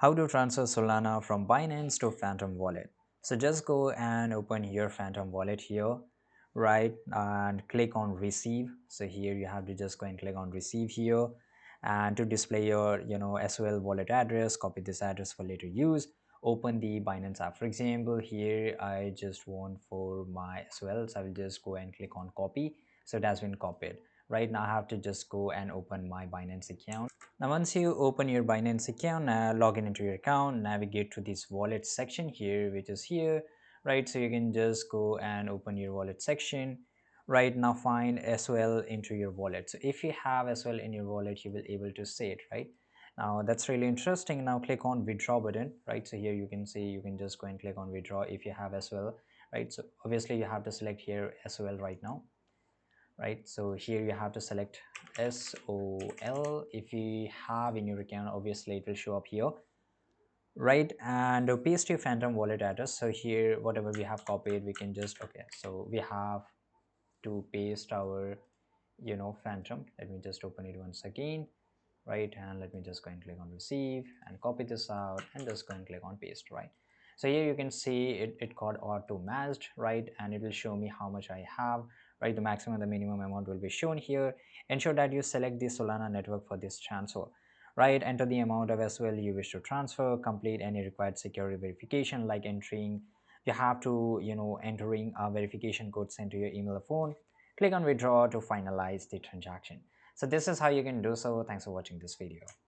How to transfer Solana from Binance to Phantom Wallet. So just go and open your Phantom Wallet here, right, and click on receive. So here you have to just go and click on receive here, and to display your SOL wallet address, copy this address for later use. Open the Binance app. For example, here I just want for my SOL, so I will just go and click on copy. So it has been copied. Right now I have to just go and open my Binance account. Now once you open your Binance account, log in into your account, navigate to this wallet section here, which is here, right? So you can just go and open your wallet section. Right now find SOL into your wallet. So if you have SOL in your wallet, you will able to see it, right? Now that's really interesting. Now click on withdraw button, right? So here you can see, you can just go and click on withdraw if you have SOL, right? So obviously you have to select here SOL right now, right? So here you have to select SOL. If you have in your account, obviously it will show up here, right? And paste your Phantom wallet address. So here whatever we have copied, we can just, okay, so we have to paste our Phantom. Let me just open it once again, right? And let me just go and click on receive and copy this out and just go and click on paste, right? So here you can see it got auto matched, right? And it will show me how much I have, right? The maximum and the minimum amount will be shown here. Ensure that you select the Solana network for this transfer, right? Enter the amount of SOL you wish to transfer, complete any required security verification like entering, you have to entering a verification code sent to your email or phone. Click on withdraw to finalize the transaction. So this is how you can do so. Thanks for watching this video.